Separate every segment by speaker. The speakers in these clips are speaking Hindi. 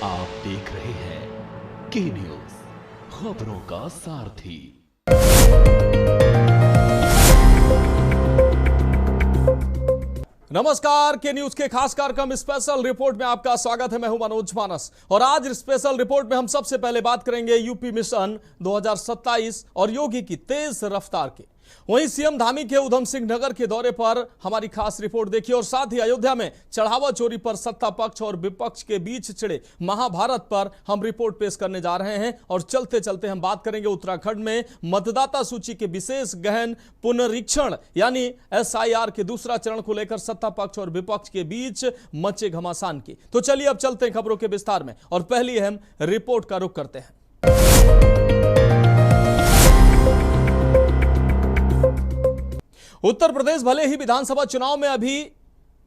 Speaker 1: आप देख रहे हैं के न्यूज, खबरों का सारथी।
Speaker 2: नमस्कार, के न्यूज के खास कार्यक्रम स्पेशल रिपोर्ट में आपका स्वागत है। मैं हूं मनोज मानस और आज स्पेशल रिपोर्ट में हम सबसे पहले बात करेंगे यूपी मिशन 2027 और योगी की तेज रफ्तार की। वहीं सीएम धामी के उधम सिंह नगर के दौरे पर हमारी खास रिपोर्ट देखिए और साथ ही अयोध्या में चढ़ावा चोरी पर सत्ता पक्ष और विपक्ष के बीच छिड़े महाभारत पर हम रिपोर्ट पेश करने जा रहे हैं। और चलते चलते हम बात करेंगे उत्तराखंड में मतदाता सूची के विशेष गहन पुनरीक्षण यानी SIR के दूसरा चरण को लेकर सत्ता पक्ष और विपक्ष के बीच मचे घमासान की। तो चलिए अब चलते हैं खबरों के विस्तार में और पहली अहम रिपोर्ट का रुख करते हैं। उत्तर प्रदेश भले ही विधानसभा चुनाव में अभी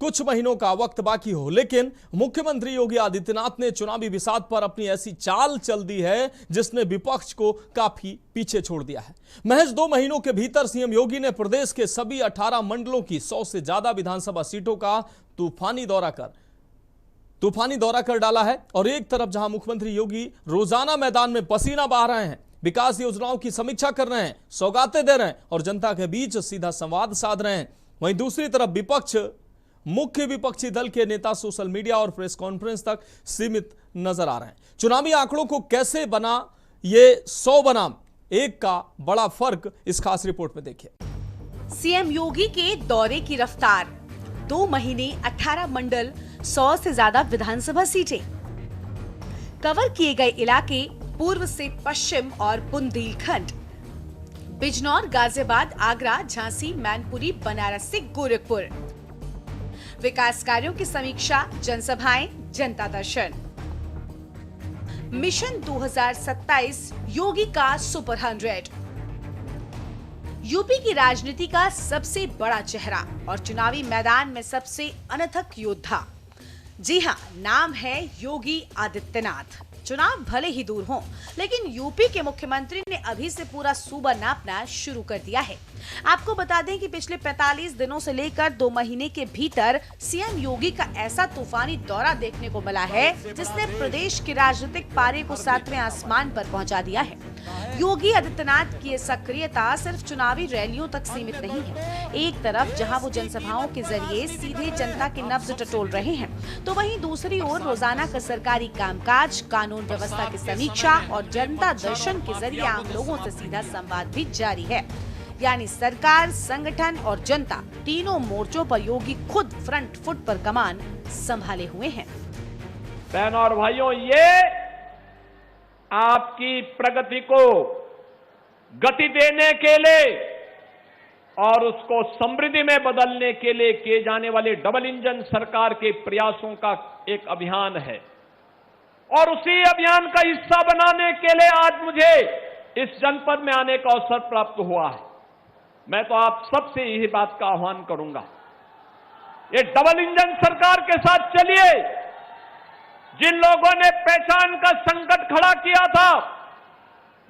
Speaker 2: कुछ महीनों का वक्त बाकी हो, लेकिन मुख्यमंत्री योगी आदित्यनाथ ने चुनावी विषाद पर अपनी ऐसी चाल चल दी है जिसने विपक्ष को काफी पीछे छोड़ दिया है। महज 2 महीनों के भीतर सीएम योगी ने प्रदेश के सभी 18 मंडलों की 100 से ज्यादा विधानसभा सीटों का तूफानी दौरा कर डाला है। और एक तरफ जहां मुख्यमंत्री योगी रोजाना मैदान में पसीना बहा रहे हैं, विकास योजनाओं की समीक्षा कर रहे हैं, सौगातें दे रहे हैं और जनता के बीच सीधा संवाद साध रहे हैं, वहीं दूसरी तरफ मुख्य विपक्षी दल के नेता सोशल मीडिया और प्रेस कॉन्फ्रेंस तक सीमित नजर आ रहे हैं। चुनावी आंकड़ों को कैसे बना ये 100 बनाम 1 का बड़ा फर्क इस खास रिपोर्ट में देखिए।
Speaker 3: सीएम योगी के दौरे की रफ्तार, 2 महीने 18 मंडल, 100 से ज्यादा विधानसभा सीटें, कवर किए गए इलाके पूर्व से पश्चिम और बुंदेलखंड, बिजनौर, गाजियाबाद, आगरा, झांसी, मैनपुरी, बनारस से गोरखपुर, विकास कार्यों की समीक्षा, जनसभाएं, जनता दर्शन। मिशन 2027 योगी का सुपर 100। यूपी की राजनीति का सबसे बड़ा चेहरा और चुनावी मैदान में सबसे अनथक योद्धा। जी हां, नाम है योगी आदित्यनाथ। चुनाव भले ही दूर हों, लेकिन यूपी के मुख्यमंत्री ने अभी से पूरा सूबा नापना शुरू कर दिया है। आपको बता दें कि पिछले 45 दिनों से लेकर 2 महीने के भीतर सीएम योगी का ऐसा तूफानी दौरा देखने को मिला है जिसने प्रदेश के राजनीतिक पारे को 7वें आसमान पर पहुंचा दिया है। योगी आदित्यनाथ की ये सक्रियता सिर्फ चुनावी रैलियों तक सीमित नहीं है। एक तरफ जहां वो जनसभाओं के जरिए सीधे जनता के नब्ज टटोल रहे हैं, तो वहीं दूसरी ओर रोजाना का सरकारी कामकाज, कानून व्यवस्था की समीक्षा और जनता दर्शन के जरिए आम लोगों से सीधा संवाद भी जारी है। यानी सरकार, संगठन और जनता तीनों मोर्चों पर योगी खुद फ्रंट फुट पर कमान संभाले हुए हैं।
Speaker 4: बहनों और भाइयों, ये आपकी प्रगति को गति देने के लिए और उसको समृद्धि में बदलने के लिए किए जाने वाले डबल इंजन सरकार के प्रयासों का एक अभियान है और उसी अभियान का हिस्सा बनाने के लिए आज मुझे इस जनपद में आने का अवसर प्राप्त हुआ है। मैं तो आप सबसे यही बात का आह्वान करूंगा, ये डबल इंजन सरकार के साथ चलिए। जिन लोगों ने पहचान का संकट खड़ा किया था,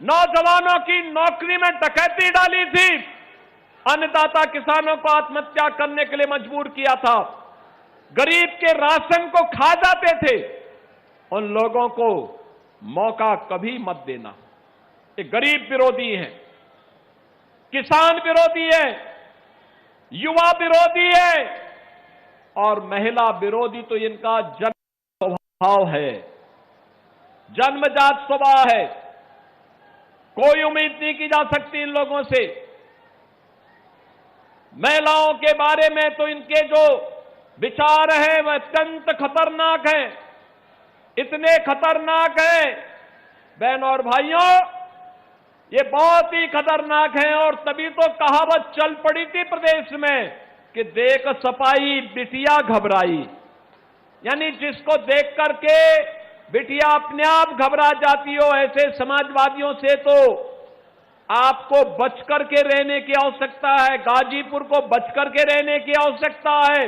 Speaker 4: नौजवानों की नौकरी में डकैती डाली थी, अन्नदाता किसानों को आत्महत्या करने के लिए मजबूर किया था, गरीब के राशन को खा जाते थे, उन लोगों को मौका कभी मत देना। ये गरीब विरोधी है, किसान विरोधी है, युवा विरोधी है और महिला विरोधी तो इनका जन्म स्वभाव है, जन्मजात स्वभाव है। कोई उम्मीद नहीं की जा सकती इन लोगों से। महिलाओं के बारे में तो इनके जो विचार हैं वह अत्यंत खतरनाक हैं, इतने खतरनाक हैं बहनों और भाइयों, ये बहुत ही खतरनाक है। और तभी तो कहावत चल पड़ी थी प्रदेश में कि देख सपाई बिटिया घबराई, यानी जिसको देख करके बिटिया अपने आप घबरा जाती हो, ऐसे समाजवादियों से तो आपको बचकर के रहने की आवश्यकता है। गाजीपुर को बचकर के रहने की आवश्यकता है।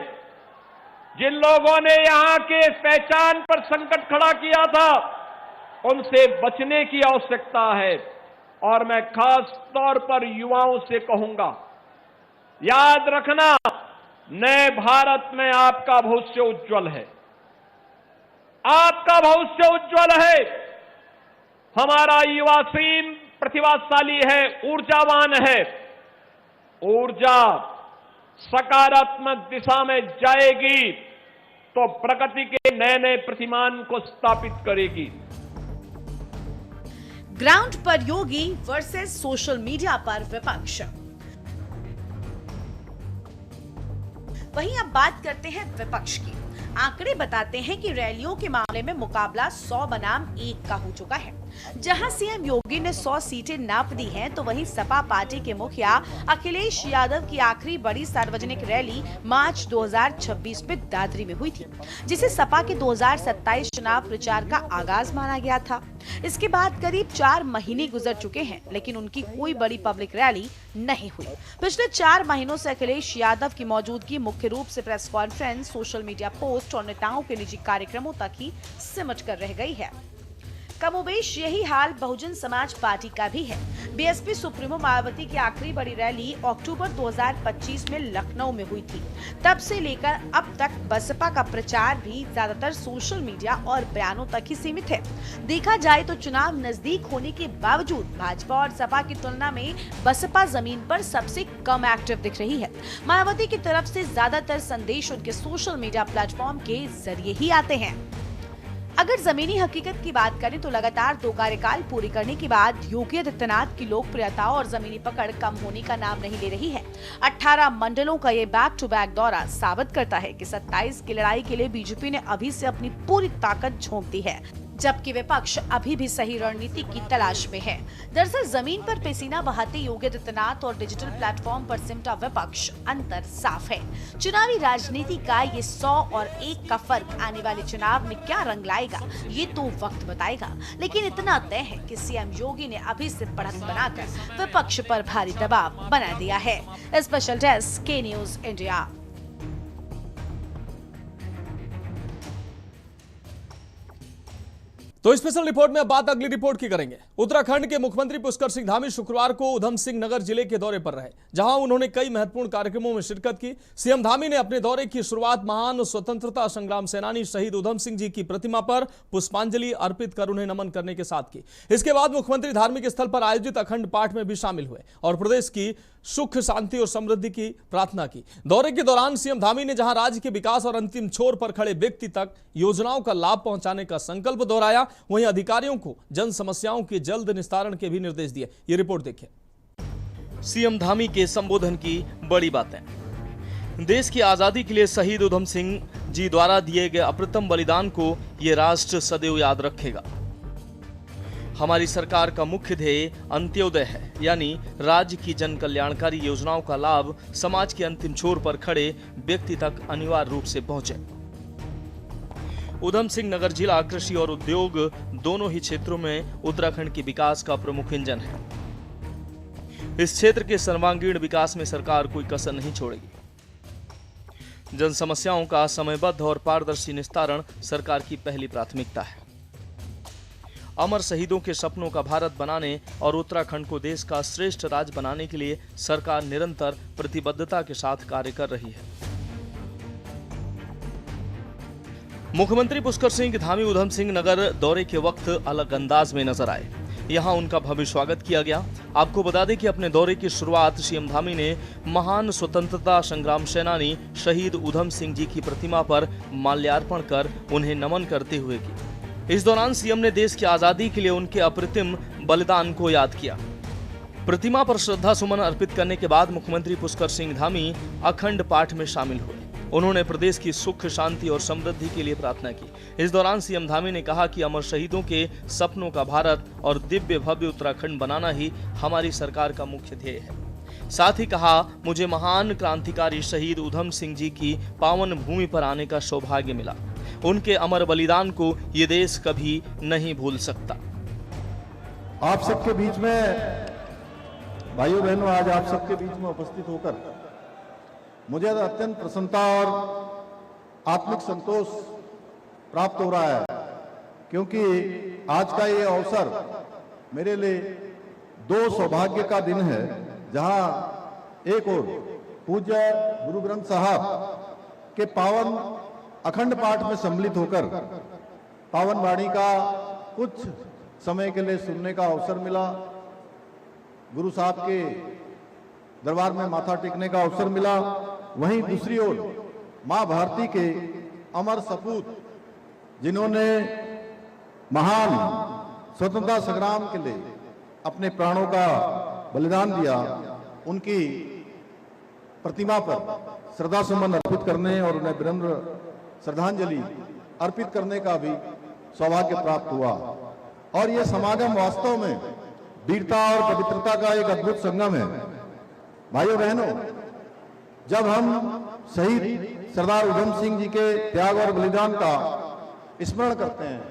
Speaker 4: जिन लोगों ने यहां के पहचान पर संकट खड़ा किया था, उनसे बचने की आवश्यकता है। और मैं खास तौर पर युवाओं से कहूंगा, याद रखना, नए भारत में आपका भविष्य उज्जवल है। आपका भविष्य उज्जवल है। हमारा युवा टीम प्रतिभाशाली है, ऊर्जावान है। ऊर्जा सकारात्मक दिशा में जाएगी तो प्रगति के नए नए प्रतिमान को स्थापित करेगी।
Speaker 3: ग्राउंड पर योगी वर्सेस सोशल मीडिया पर विपक्ष। वहीं अब बात करते हैं विपक्ष की। आंकड़े बताते हैं कि रैलियों के मामले में मुकाबला 100 बनाम 1 का हो चुका है। जहां सीएम योगी ने 100 सीटें नाप दी हैं, तो वहीं सपा पार्टी के मुखिया अखिलेश यादव की आखिरी बड़ी सार्वजनिक रैली मार्च 2026 में दादरी में हुई थी, जिसे सपा के 2027 चुनाव प्रचार का आगाज माना गया था। इसके बाद करीब 4 महीने गुजर चुके हैं, लेकिन उनकी कोई बड़ी पब्लिक रैली नहीं हुई। पिछले 4 महीनों से अखिलेश यादव की मौजूदगी मुख्य रूप से press conference, social media post और नेताओं के निजी कार्यक्रमों तक ही सिमट कर रह गई है। कमोबेश यही हाल बहुजन समाज पार्टी का भी है। बीएसपी सुप्रीमो मायावती की आखिरी बड़ी रैली अक्टूबर 2025 में लखनऊ में हुई थी। तब से लेकर अब तक बसपा का प्रचार भी ज्यादातर सोशल मीडिया और बयानों तक ही सीमित है। देखा जाए तो चुनाव नजदीक होने के बावजूद भाजपा और सपा की तुलना में बसपा जमीन पर सबसे कम एक्टिव दिख रही है। मायावती की तरफ से ज्यादातर संदेश उनके सोशल मीडिया प्लेटफॉर्म के जरिए ही आते हैं। अगर जमीनी हकीकत की बात करें तो लगातार 2 कार्यकाल पूरी करने के बाद योगी आदित्यनाथ की लोकप्रियता और जमीनी पकड़ कम होने का नाम नहीं ले रही है। 18 मंडलों का ये बैक टू बैक दौरा साबित करता है कि 27 की लड़ाई के लिए बीजेपी ने अभी से अपनी पूरी ताकत झोंक दी है, जबकि विपक्ष अभी भी सही रणनीति की तलाश में है। दरअसल जमीन पर पसीना बहाते योगी आदित्यनाथ और डिजिटल प्लेटफॉर्म पर सिमटा विपक्ष, अंतर साफ है। चुनावी राजनीति का ये 100 और 1 का फर्क आने वाले चुनाव में क्या रंग लाएगा, ये तो वक्त बताएगा। लेकिन इतना तय है कि सीएम योगी ने अभी से बढ़त बनाकर विपक्ष पर भारी दबाव बना दिया है। स्पेशल डेस्क, के न्यूज इंडिया।
Speaker 2: तो स्पेशल रिपोर्ट में अब बात अगली रिपोर्ट की करेंगे। उत्तराखंड के मुख्यमंत्री पुष्कर सिंह धामी शुक्रवार को उधम सिंह नगर जिले के दौरे पर रहे, जहां उन्होंने कई महत्वपूर्ण कार्यक्रमों में शिरकत की। सीएम धामी ने अपने दौरे की शुरुआत महान स्वतंत्रता संग्राम सेनानी शहीद उधम सिंह जी की प्रतिमा पर पुष्पांजलि अर्पित कर उन्हें नमन करने के साथ की। इसके बाद मुख्यमंत्री धार्मिक स्थल पर आयोजित अखंड पाठ में भी शामिल हुए और प्रदेश की सुख, शांति और समृद्धि की प्रार्थना की। दौरे के दौरान सीएम धामी ने जहां राज्य के विकास और अंतिम छोर पर खड़े व्यक्ति तक योजनाओं का लाभ पहुंचाने का संकल्प दोहराया, वहीं अधिकारियों को जन समस्याओं के जल्द निस्तारण के भी निर्देश दिए। ये रिपोर्ट देखिए। सीएम धामी के संबोधन की बड़ी बातें। देश की आजादी के लिए शहीद उधम सिंह जी द्वारा दिए गए अप्रतिम बलिदान को ये राष्ट्र सदैव याद रखेगा। हमारी सरकार का मुख्य ध्येय अंत्योदय है, यानी राज्य की जन कल्याणकारी योजनाओं का लाभ समाज के अंतिम छोर पर खड़े व्यक्ति तक अनिवार्य रूप से पहुंचे। उधम सिंह नगर जिला कृषि और उद्योग दोनों ही क्षेत्रों में उत्तराखंड के विकास का प्रमुख इंजन है। इस क्षेत्र के सर्वांगीण विकास में सरकार कोई कसर नहीं छोड़ेगी। जन समस्याओं का समयबद्ध और पारदर्शी निस्तारण सरकार की पहली प्राथमिकता है। अमर शहीदों के सपनों का भारत बनाने और उत्तराखंड को देश का श्रेष्ठ राज्य बनाने के लिए सरकार निरंतर प्रतिबद्धता के साथ कार्य कर रही है। मुख्यमंत्री पुष्कर सिंह धामी उधम सिंह नगर दौरे के वक्त अलग अंदाज में नजर आए। यहां उनका भव्य स्वागत किया गया। आपको बता दें कि अपने दौरे की शुरुआत सीएम धामी ने महान स्वतंत्रता संग्राम सेनानी शहीद उधम सिंह जी की प्रतिमा पर माल्यार्पण कर उन्हें नमन करते हुए की। इस दौरान सीएम ने देश की आजादी के लिए उनके अप्रतिम बलिदान को याद किया। प्रतिमा पर श्रद्धा सुमन अर्पित करने के बाद मुख्यमंत्री पुष्कर सिंह धामी अखंड पाठ में शामिल हुए। उन्होंने प्रदेश की सुख, शांति और समृद्धि के लिए प्रार्थना की। इस दौरान सीएम धामी ने कहा कि अमर शहीदों के सपनों का भारत और दिव्य भव्य उत्तराखंड बनाना ही हमारी सरकार का मुख्य ध्येय है। साथ ही कहा, मुझे महान क्रांतिकारी शहीद उधम सिंह जी की पावन भूमि पर आने का सौभाग्य मिला। उनके अमर बलिदान को ये देश कभी नहीं भूल सकता।
Speaker 5: आप सबके बीच में भाइयों बहनों, आज आप सबके बीच में उपस्थित होकर मुझे अत्यंत प्रसन्नता और आत्मिक संतोष प्राप्त हो रहा है, क्योंकि आज का ये अवसर मेरे लिए 2 सौभाग्य का दिन है। जहां एक ओर पूज्य गुरु ग्रंथ साहब के पावन अखंड पाठ में सम्मिलित होकर पावन वाणी का कुछ समय के लिए सुनने का अवसर मिला, गुरु साहब के दरबार में माथा टेकने का अवसर मिला। वहीं दूसरी ओर मां भारती के अमर सपूत, जिन्होंने महान स्वतंत्रता संग्राम के लिए अपने प्राणों का बलिदान दिया, उनकी प्रतिमा पर श्रद्धा सुमन अर्पित करने और उन्हें विनम्र श्रद्धांजलि अर्पित करने का भी सौभाग्य प्राप्त हुआ। और यह समागम वास्तव में वीरता और पवित्रता का एक अद्भुत संगम है। भाइयों बहनों, जब हम शहीद सरदार उधम सिंह जी के त्याग और बलिदान का स्मरण करते हैं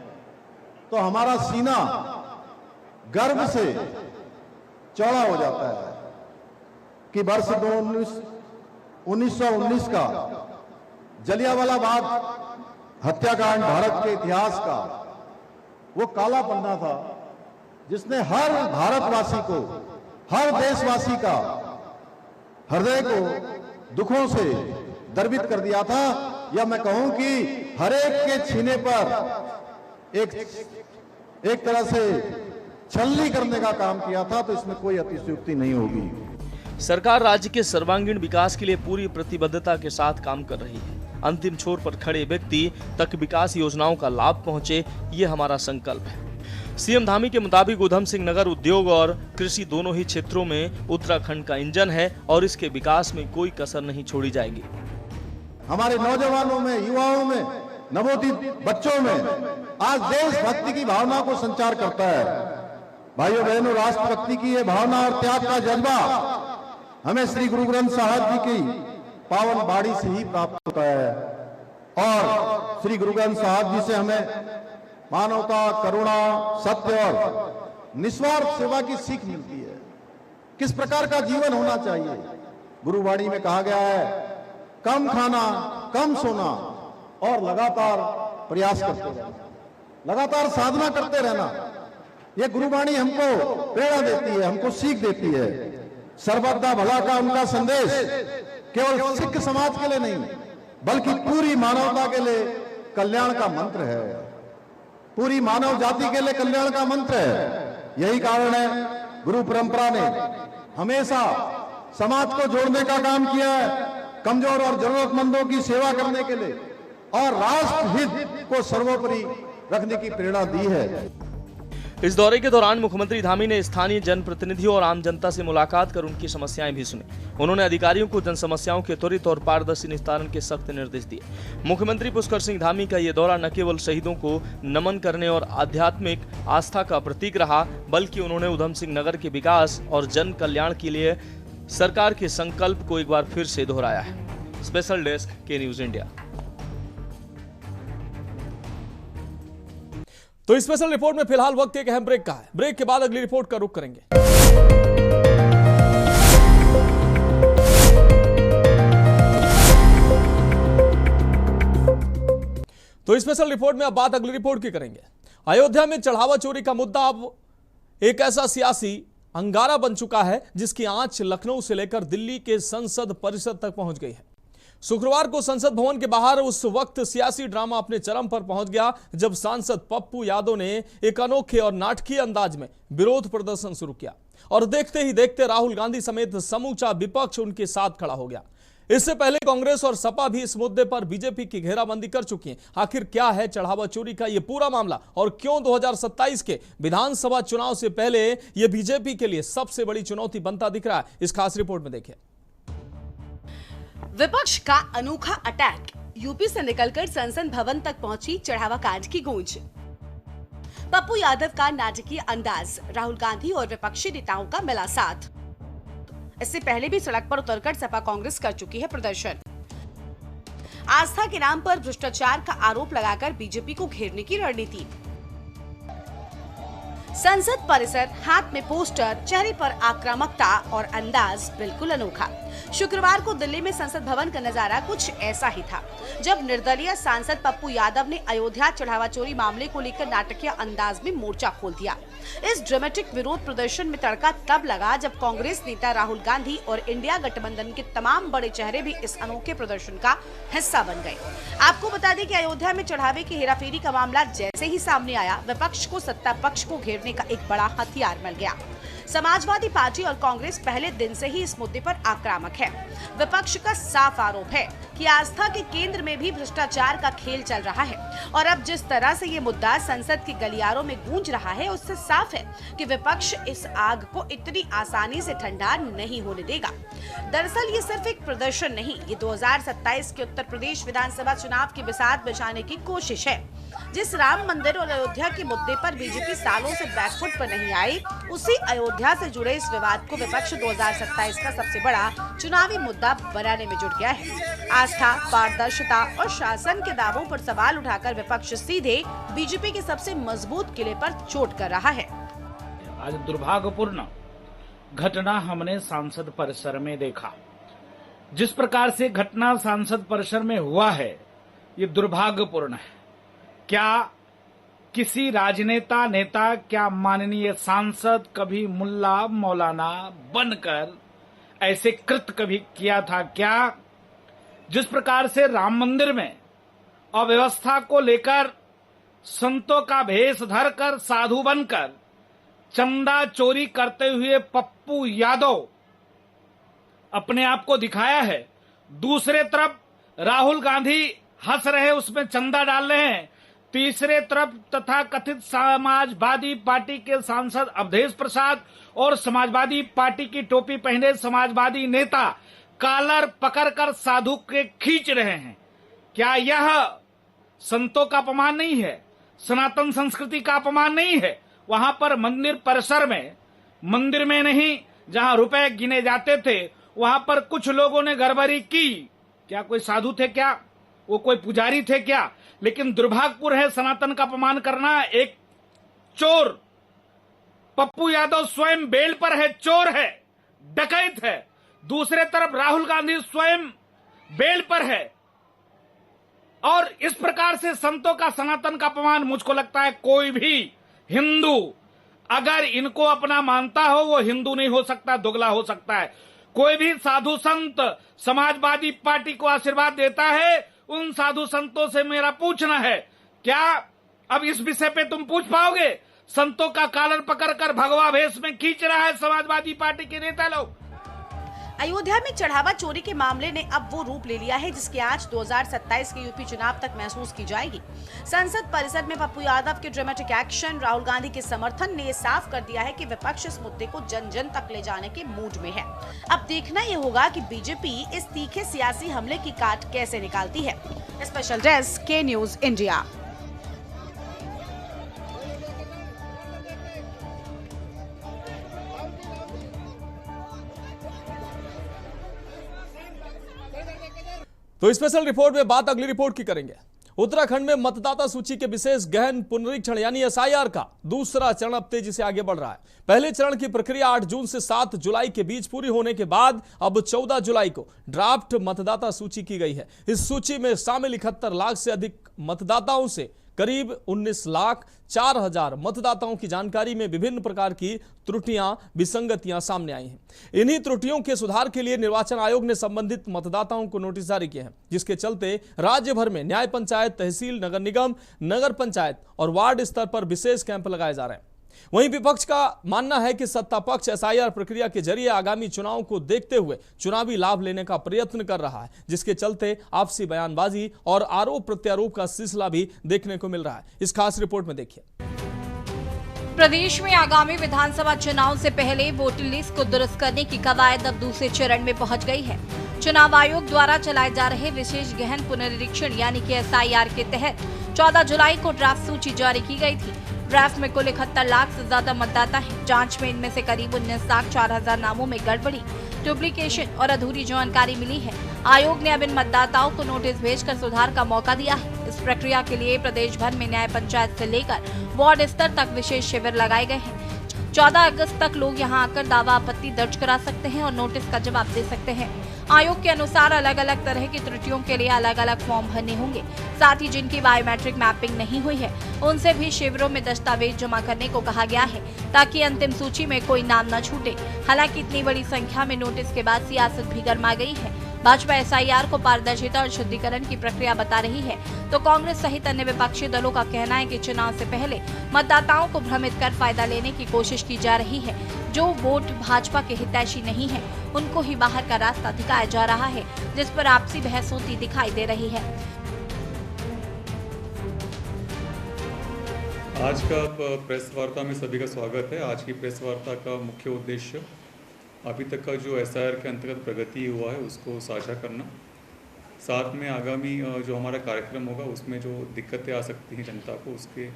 Speaker 5: तो हमारा सीना गर्व से चौड़ा हो जाता है कि वर्ष 1919 का जलियांवाला बाग हत्याकांड भारत के इतिहास का वो काला पन्ना था, जिसने हर भारतवासी को, हर देशवासी का हृदय को दुखों से द्रवित कर दिया था। या मैं कहूं कि हर एक के छीने पर एक तरह से छलनी करने का काम किया था। तो इसमें कोई अतिशयोक्ति नहीं होगी।
Speaker 2: सरकार राज्य के सर्वांगीण विकास के लिए पूरी प्रतिबद्धता के साथ काम कर रही है। अंतिम छोर पर खड़े व्यक्ति तक विकास योजनाओं का लाभ पहुंचे, ये हमारा संकल्प है। सीएम धामी के मुताबिक उधम सिंह नगर उद्योग और कृषि दोनों ही क्षेत्रों में उत्तराखंड का इंजन है और इसके विकास में कोई कसर नहीं छोड़ी जाएगी।
Speaker 5: हमारे नौजवानों में, युवाओं में, नवोदित बच्चों में आज देशभक्ति की भावना को संचार करता है। भाइयों बहनों, राष्ट्रभक्ति की यह भावना और त्याग का जज्बा हमें श्री गुरु ग्रंथ साहिब जी की पावन बाड़ी से ही प्राप्त होता है। और श्री गुरु ग्रंथ साहिब जी से हमें मानवता, करुणा, सत्य और निस्वार्थ सेवा की सीख मिलती है। किस प्रकार का जीवन होना चाहिए। गुरुवाणी में कहा गया है, कम खाना, कम सोना और लगातार प्रयास करते रहना, लगातार साधना करते रहना। यह गुरुवाणी हमको प्रेरणा देती है, हमको सीख देती है। सर्वदा भला का उनका संदेश केवल सिख समाज के लिए नहीं, बल्कि पूरी मानवता के लिए कल्याण का मंत्र है। पूरी मानव जाति के लिए कल्याण का मंत्र है। यही कारण है गुरु परंपरा ने हमेशा समाज को जोड़ने का काम किया है, कमजोर और जरूरतमंदों की सेवा करने के लिए, और राष्ट्र हित को सर्वोपरि रखने की प्रेरणा दी है।
Speaker 2: इस दौरे के दौरान मुख्यमंत्री धामी ने स्थानीय जनप्रतिनिधियों और आम जनता से मुलाकात कर उनकी समस्याएं भी सुनी। उन्होंने अधिकारियों को जन समस्याओं के त्वरित और पारदर्शी निस्तारण के सख्त निर्देश दिए। मुख्यमंत्री पुष्कर सिंह धामी का यह दौरा न केवल शहीदों को नमन करने और आध्यात्मिक आस्था का प्रतीक रहा, बल्कि उन्होंने उधम सिंह नगर के विकास और जन कल्याण के लिए सरकार के संकल्प को एक बार फिर से दोहराया है। स्पेशल डेस्क के न्यूज इंडिया। तो स्पेशल रिपोर्ट में फिलहाल वक्त एक अहम ब्रेक का है। ब्रेक के बाद अगली रिपोर्ट का रुख करेंगे। तो स्पेशल रिपोर्ट में अब बात अगली रिपोर्ट की करेंगे। अयोध्या में चढ़ावा चोरी का मुद्दा अब एक ऐसा सियासी अंगारा बन चुका है जिसकी आंच लखनऊ से लेकर दिल्ली के संसद परिसर तक पहुंच गई है। शुक्रवार को संसद भवन के बाहर उस वक्त सियासी ड्रामा अपने चरम पर पहुंच गया जब सांसद पप्पू यादव ने एक अनोखे और नाटकीय अंदाज में विरोध प्रदर्शन शुरू किया और देखते ही देखते राहुल गांधी समेत समूचा विपक्ष उनके साथ खड़ा हो गया। इससे पहले कांग्रेस और सपा भी इस मुद्दे पर बीजेपी की घेराबंदी कर चुकी हैं। आखिर क्या है चढ़ावा चोरी का यह पूरा मामला और क्यों 2027 के विधानसभा चुनाव से पहले यह बीजेपी के लिए सबसे बड़ी चुनौती बनता दिख रहा है, इस खास रिपोर्ट में देखिए।
Speaker 3: विपक्ष का अनोखा अटैक, यूपी से निकलकर संसद भवन तक पहुंची चढ़ावा कांड की गूंज, पप्पू यादव का नाटकीय अंदाज, राहुल गांधी और विपक्षी नेताओं का मिला साथ। इससे पहले भी सड़क पर उतरकर सपा कांग्रेस कर चुकी है प्रदर्शन। आस्था के नाम पर भ्रष्टाचार का आरोप लगाकर बीजेपी को घेरने की रणनीति। संसद परिसर, हाथ में पोस्टर, चेहरे पर आक्रामकता और अंदाज बिल्कुल अनोखा। शुक्रवार को दिल्ली में संसद भवन का नजारा कुछ ऐसा ही था, जब निर्दलीय सांसद पप्पू यादव ने अयोध्या चढ़ावा चोरी मामले को लेकर नाटकीय अंदाज में मोर्चा खोल दिया। इस ड्रामेटिक विरोध प्रदर्शन में तड़का तब लगा जब कांग्रेस नेता राहुल गांधी और इंडिया गठबंधन के तमाम बड़े चेहरे भी इस अनोखे प्रदर्शन का हिस्सा बन गए। आपको बता दें कि अयोध्या में चढ़ावे की हेराफेरी का मामला जैसे ही सामने आया, विपक्ष को सत्ता पक्ष को घेरने का एक बड़ा हथियार मिल गया। समाजवादी पार्टी और कांग्रेस पहले दिन से ही इस मुद्दे पर आक्रामक है। विपक्ष का साफ आरोप है कि आस्था के केंद्र में भी भ्रष्टाचार का खेल चल रहा है और अब जिस तरह से ये मुद्दा संसद के गलियारों में गूंज रहा है, उससे साफ है कि विपक्ष इस आग को इतनी आसानी से ठंडा नहीं होने देगा। दरअसल ये सिर्फ एक प्रदर्शन नहीं, ये 2027 के उत्तर प्रदेश विधानसभा चुनाव की बिसात बिछाने की कोशिश है। जिस राम मंदिर और अयोध्या के मुद्दे पर बीजेपी सालों से बैकफुट पर नहीं आई, उसी अयोध्या से जुड़े इस विवाद को विपक्ष 2027 का सबसे बड़ा चुनावी मुद्दा बनाने में जुट गया है। आस्था, पारदर्शिता और शासन के दावों पर सवाल उठाकर विपक्ष सीधे बीजेपी के सबसे मजबूत किले पर चोट कर रहा है।
Speaker 6: आज दुर्भाग्यपूर्ण घटना हमने सांसद परिसर में देखा। जिस प्रकार से घटना सांसद परिसर में हुआ है, ये दुर्भाग्यपूर्ण है। क्या किसी राजनेता नेता, क्या माननीय सांसद कभी मुल्ला मौलाना बनकर ऐसे कृत्य कभी किया था क्या? जिस प्रकार से राम मंदिर में अव्यवस्था को लेकर संतों का भेष धरकर साधु बनकर चंदा चोरी करते हुए पप्पू यादव अपने आप को दिखाया है, दूसरे तरफ राहुल गांधी हंस रहे, उसमें चंदा डाल रहे हैं, तीसरे तरफ तथा कथित समाजवादी पार्टी के सांसद अवधेश प्रसाद और समाजवादी पार्टी की टोपी पहने समाजवादी नेता कॉलर पकड़कर साधु के खींच रहे हैं। क्या यह संतों का अपमान नहीं है? सनातन संस्कृति का अपमान नहीं है? वहां पर मंदिर परिसर में, मंदिर में नहीं जहां रुपए गिने जाते थे, वहां पर कुछ लोगों ने गड़बड़ी की। क्या कोई साधु थे क्या? वो कोई पुजारी थे क्या? लेकिन दुर्भाग्यपूर्ण है सनातन का अपमान करना। एक चोर पप्पू यादव स्वयं बेल पर है, चोर है, डकैत है। दूसरे तरफ राहुल गांधी स्वयं बेल पर है और इस प्रकार से संतों का, सनातन का अपमान। मुझको लगता है कोई भी हिंदू अगर इनको अपना मानता हो, वो हिंदू नहीं हो सकता, दुगला हो सकता है। कोई भी साधु संत समाजवादी पार्टी को आशीर्वाद देता है, उन साधु संतों से मेरा पूछना है, क्या अब इस विषय पे तुम पूछ पाओगे? संतों का कॉलर पकड़कर भगवा भेष में खींच रहा है समाजवादी पार्टी के नेता लोग।
Speaker 3: अयोध्या में चढ़ावा चोरी के मामले ने अब वो रूप ले लिया है जिसकी आज 2027 के यूपी चुनाव तक महसूस की जाएगी। संसद परिसर में पप्पू यादव के ड्रामेटिक एक्शन, राहुल गांधी के समर्थन ने ये साफ कर दिया है कि विपक्ष इस मुद्दे को जन जन तक ले जाने के मूड में है। अब देखना ये होगा कि बीजेपी इस तीखे सियासी हमले की काट कैसे निकालती है। स्पेशल डेस्क के न्यूज इंडिया।
Speaker 2: तो स्पेशल रिपोर्ट में बात अगली रिपोर्ट की करेंगे। उत्तराखंड में मतदाता सूची के विशेष गहन पुनरीक्षण यानी एसआईआर का दूसरा चरण अब तेजी से आगे बढ़ रहा है। पहले चरण की प्रक्रिया 8 जून से 7 जुलाई के बीच पूरी होने के बाद अब 14 जुलाई को ड्राफ्ट मतदाता सूची की गई है। इस सूची में शामिल 71 लाख से अधिक मतदाताओं से करीब 19,04,000 मतदाताओं की जानकारी में विभिन्न प्रकार की त्रुटियां, विसंगतियां सामने आई हैं। इन्हीं त्रुटियों के सुधार के लिए निर्वाचन आयोग ने संबंधित मतदाताओं को नोटिस जारी किए हैं, जिसके चलते राज्य भर में न्याय पंचायत, तहसील, नगर निगम, नगर पंचायत और वार्ड स्तर पर विशेष कैंप लगाए जा रहे हैं। वहीं विपक्ष का मानना है कि सत्ता पक्ष एसआईआर प्रक्रिया के जरिए आगामी चुनाव को देखते हुए चुनावी लाभ लेने का प्रयत्न कर रहा है, जिसके चलते आपसी बयानबाजी और आरोप प्रत्यारोप का सिलसिला भी देखने को मिल रहा है। इस खास रिपोर्ट में देखिए।
Speaker 7: प्रदेश में आगामी विधानसभा चुनाव से पहले वोटर लिस्ट को दुरुस्त करने की कवायद अब दूसरे चरण में पहुंच गई है। चुनाव आयोग द्वारा चलाए जा रहे विशेष गहन पुनरीक्षण यानी कि एसआईआर के तहत 14 जुलाई को ड्राफ्ट सूची जारी की गई थी। ड्राफ्ट में कुल 71 लाख से ज्यादा मतदाता हैं। जांच में इनमें से करीब 19,04,000 नामों में गड़बड़ी, डुप्लीकेशन और अधूरी जानकारी मिली है। आयोग ने अब इन मतदाताओं को नोटिस भेजकर सुधार का मौका दिया है। इस प्रक्रिया के लिए प्रदेश भर में न्याय पंचायत से लेकर वार्ड स्तर तक विशेष शिविर लगाए गए हैं। 14 अगस्त तक लोग यहां आकर दावा आपत्ति दर्ज करा सकते हैं और नोटिस का जवाब दे सकते हैं। आयोग के अनुसार अलग अलग तरह की त्रुटियों के लिए अलग अलग फॉर्म भरने होंगे। साथ ही जिनकी बायोमेट्रिक मैपिंग नहीं हुई है उनसे भी शिविरों में दस्तावेज जमा करने को कहा गया है ताकि अंतिम सूची में कोई नाम न छूटे। हालांकि इतनी बड़ी संख्या में नोटिस के बाद सियासत भी गर्मा गई है। भाजपा एसआईआर को पारदर्शिता और शुद्धिकरण की प्रक्रिया बता रही है तो कांग्रेस सहित अन्य विपक्षी दलों का कहना है कि चुनाव से पहले मतदाताओं को भ्रमित कर फायदा लेने की कोशिश की जा रही है। जो वोट भाजपा के हितैषी नहीं है उनको ही बाहर का रास्ता दिखाया जा रहा है, जिस पर आपसी बहस होती दिखाई दे रही है।
Speaker 8: आज का प्रेस वार्ता में सभी का स्वागत है। आज की प्रेस वार्ता का मुख्य उद्देश्य अभी तक का जो एसआईआर के अंतर्गत प्रगति हुआ है उसको साझा करना, साथ में आगामी जो हमारा कार्यक्रम होगा उसमें जो दिक्कतें आ सकती हैं जनता को, उसके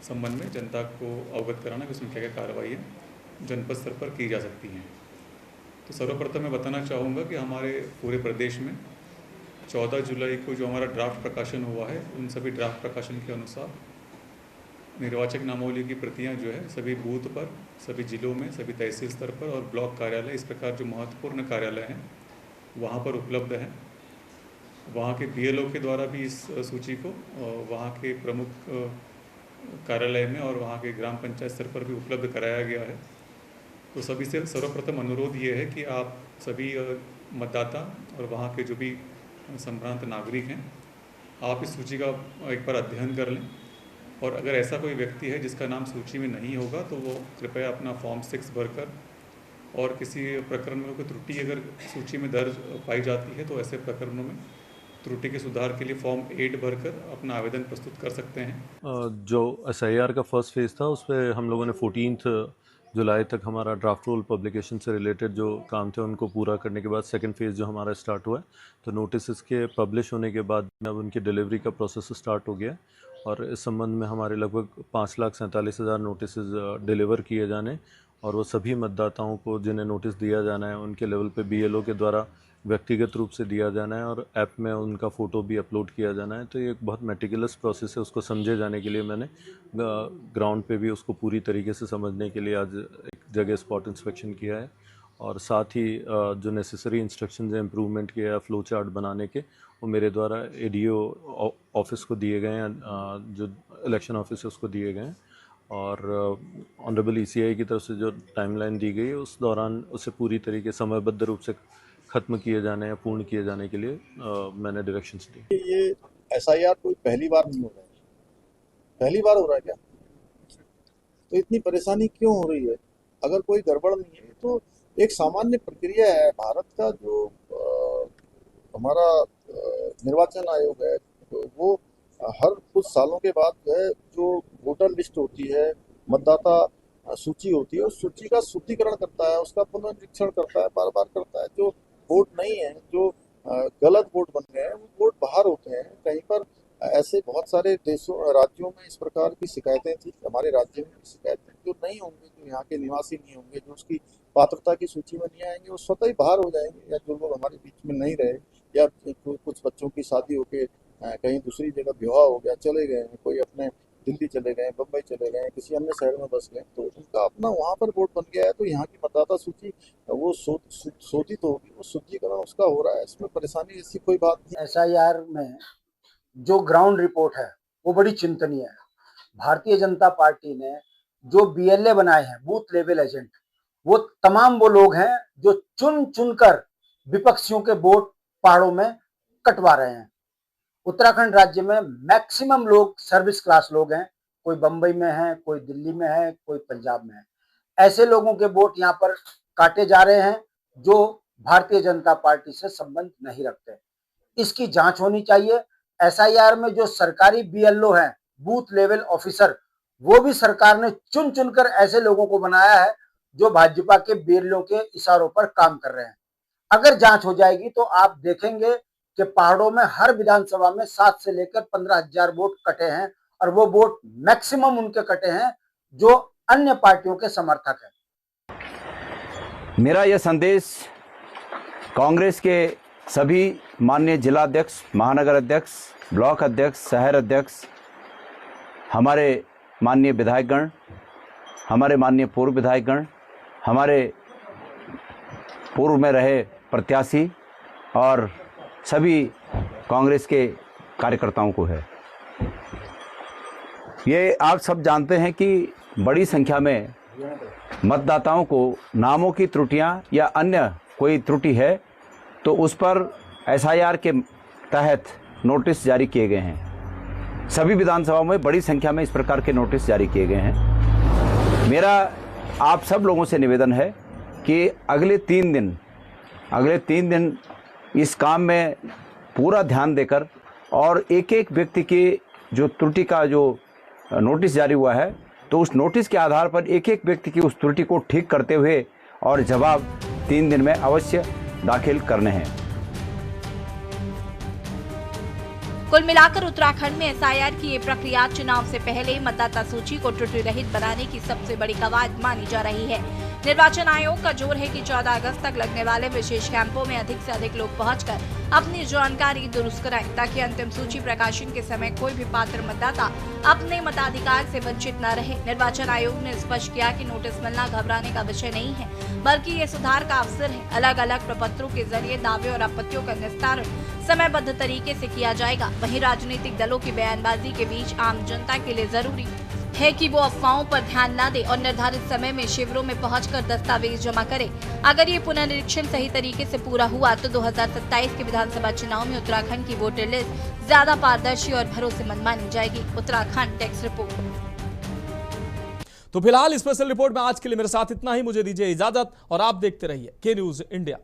Speaker 8: संबंध में जनता को अवगत कराना कि उसमें क्या क्या कार्रवाइयाँ जनपद स्तर पर की जा सकती हैं। तो सर्वप्रथम मैं बताना चाहूँगा कि हमारे पूरे प्रदेश में 14 जुलाई को जो हमारा ड्राफ्ट प्रकाशन हुआ है, उन सभी ड्राफ्ट प्रकाशन के अनुसार निर्वाचक नामावली की प्रतियां जो है सभी बूथ पर, सभी जिलों में, सभी तहसील स्तर पर और ब्लॉक कार्यालय, इस प्रकार जो महत्वपूर्ण कार्यालय हैं वहाँ पर उपलब्ध हैं। वहाँ के बीएलओ के द्वारा भी इस सूची को वहाँ के प्रमुख कार्यालय में और वहाँ के ग्राम पंचायत स्तर पर भी उपलब्ध कराया गया है। तो सभी से सर्वप्रथम अनुरोध ये है कि आप सभी मतदाता और वहाँ के जो भी संभ्रांत नागरिक हैं, आप इस सूची का एक बार अध्ययन कर लें और अगर ऐसा कोई व्यक्ति है जिसका नाम सूची में नहीं होगा तो वो कृपया अपना फॉर्म 6 भरकर, और किसी प्रकरण में कोई त्रुटि अगर सूची में दर्ज पाई जाती है तो ऐसे प्रकरणों में त्रुटि के सुधार के लिए फॉर्म 8 भरकर अपना आवेदन प्रस्तुत कर सकते हैं।
Speaker 9: जो एसआईआर का फर्स्ट फेज़ था उस पर हम लोगों ने 14 जुलाई तक हमारा ड्राफ्ट रोल पब्लिकेशन से रिलेटेड जो काम थे उनको पूरा करने के बाद सेकंड फेज़ जो हमारा स्टार्ट हुआ है, तो नोटिस के पब्लिश होने के बाद अब उनकी डिलीवरी का प्रोसेस स्टार्ट हो गया और इस संबंध में हमारे लगभग 5,47,000 नोटिस डिलीवर किए जाने और वो सभी मतदाताओं को जिन्हें नोटिस दिया जाना है उनके लेवल पे बीएलओ के द्वारा व्यक्तिगत रूप से दिया जाना है और ऐप में उनका फ़ोटो भी अपलोड किया जाना है। तो ये एक बहुत मेटिकुलस प्रोसेस है, उसको समझे जाने के लिए मैंने ग्राउंड पे भी उसको पूरी तरीके से समझने के लिए आज एक जगह स्पॉट इंस्पेक्शन किया है और साथ ही जो नेसेसरी इंस्ट्रक्शंस हैं इम्प्रूवमेंट के या फ्लो चार्ट बनाने के, वो मेरे द्वारा एडीओ ऑफिस को दिए गए हैं, जो इलेक्शन ऑफिस है उसको दिए गए हैं और ऑनरेबल ईसीआई की तरफ से जो टाइमलाइन दी गई है उस दौरान उसे पूरी तरीके समयबद्ध रूप से ख़त्म किए जाने या पूर्ण किए जाने के लिए मैंने डायरेक्शंस दी।
Speaker 5: ये एसआईआर कोई पहली बार नहीं हो रहा है, पहली बार हो रहा है क्या? तो इतनी परेशानी क्यों हो रही है? अगर कोई गड़बड़ नहीं है तो एक सामान्य प्रक्रिया है। भारत का जो हमारा निर्वाचन आयोग है तो वो हर कुछ सालों के बाद जो है जो वोटर लिस्ट होती है, मतदाता सूची होती है, उस सूची का शुद्धिकरण करता है, उसका पुनर्निरीक्षण करता है, बार बार करता है। जो वोट नहीं है, जो गलत वोट बन गए हैं, वो वोट बाहर होते हैं। कहीं पर ऐसे बहुत सारे देशों राज्यों में इस प्रकार की शिकायतें थी, हमारे राज्य में भी शिकायतें, जो नहीं होंगे, जो यहाँ के निवासी नहीं होंगे, जो उसकी पात्रता की सूची में नहीं आएंगे, वो स्वतः ही बाहर हो जाएंगे। या जो लोग हमारे बीच में नहीं रहे या कुछ बच्चों की शादी होके कहीं दूसरी जगह विवाह हो गया, चले गए हैं, कोई अपने दिल्ली चले गए, बम्बई चले गए, किसी अन्य शहर में बस गए, तो उनका अपना वहाँ पर वोट बन गया है। तो यहाँ की मतदाता सूची वो शोधित होगी, वो शुद्धिकरण उसका हो रहा है, इसमें परेशानी ऐसी कोई बात नहीं।
Speaker 10: एसआईआर में जो ग्राउंड रिपोर्ट है वो बड़ी चिंतनीय है। भारतीय जनता पार्टी ने जो बीएलए बनाए हैं, बूथ लेवल एजेंट, वो तमाम वो लोग हैं जो चुन चुनकर विपक्षियों के वोट पहाड़ों में कटवा रहे हैं। उत्तराखंड राज्य में मैक्सिमम लोग सर्विस क्लास लोग हैं, कोई बंबई में है, कोई दिल्ली में है, कोई पंजाब में है। ऐसे लोगों के वोट यहाँ पर काटे जा रहे हैं जो भारतीय जनता पार्टी से संबंध नहीं रखते। इसकी जांच होनी चाहिए। एसआईआर में जो सरकारी बीएलओ हैं, बूथ लेवल ऑफिसर, वो भी सरकार ने चुन चुनकर ऐसे लोगों को बनाया है जो भाजपा के बीएलओ के इशारों पर काम कर रहे हैं। अगर जांच हो जाएगी तो आप देखेंगे कि पहाड़ों में हर विधानसभा में 7 से लेकर 15,000 वोट कटे हैं और वो वोट मैक्सिमम उनके कटे हैं जो अन्य पार्टियों के समर्थक हैं।
Speaker 11: मेरा यह संदेश कांग्रेस के सभी माननीय जिलाध्यक्ष, महानगर अध्यक्ष, ब्लॉक अध्यक्ष, शहर अध्यक्ष, हमारे माननीय विधायकगण, हमारे माननीय पूर्व विधायकगण, हमारे पूर्व में रहे प्रत्याशी और सभी कांग्रेस के कार्यकर्ताओं को है। ये आप सब जानते हैं कि बड़ी संख्या में मतदाताओं को नामों की त्रुटियां या अन्य कोई त्रुटि है तो उस पर एसआईआर के तहत नोटिस जारी किए गए हैं। सभी विधानसभाओं में बड़ी संख्या में इस प्रकार के नोटिस जारी किए गए हैं। मेरा आप सब लोगों से निवेदन है कि अगले 3 दिन इस काम में पूरा ध्यान देकर और एक एक व्यक्ति की जो त्रुटि का जो नोटिस जारी हुआ है तो उस नोटिस के आधार पर एक एक व्यक्ति की उस त्रुटि को ठीक करते हुए और जवाब 3 दिन में अवश्य दाखिल करने हैं।
Speaker 7: कुल मिलाकर उत्तराखंड में एसआईआर की ये प्रक्रिया चुनाव से पहले मतदाता सूची को त्रुटि रहित बनाने की सबसे बड़ी कवायद मानी जा रही है। निर्वाचन आयोग का जोर है कि 14 अगस्त तक लगने वाले विशेष कैंपों में अधिक से अधिक लोग पहुंचकर अपनी जानकारी दुरुस्त कराएं ताकि अंतिम सूची प्रकाशन के समय कोई भी पात्र मतदाता अपने मताधिकार से वंचित न रहे। निर्वाचन आयोग ने स्पष्ट किया कि नोटिस मिलना घबराने का विषय नहीं है, बल्कि ये सुधार का अवसर है। अलग अलग प्रपत्रों के जरिए दावे और आपत्तियों का निस्तारण समयबद्ध तरीके से किया जाएगा। वहीं राजनीतिक दलों की बयानबाजी के बीच आम जनता के लिए जरूरी है कि वो अफवाहों पर ध्यान न दे और निर्धारित समय में शिविरों में पहुंचकर दस्तावेज जमा करे। अगर ये पुनरीक्षण सही तरीके से पूरा हुआ तो 2027 के विधानसभा चुनाव में उत्तराखंड की वोटर लिस्ट ज्यादा पारदर्शी और भरोसेमंद मानी जाएगी। Uttarakhand desk report.
Speaker 2: तो फिलहाल स्पेशल रिपोर्ट में आज के लिए मेरे साथ इतना ही। मुझे दीजिए इजाजत और आप देखते रहिए के न्यूज इंडिया।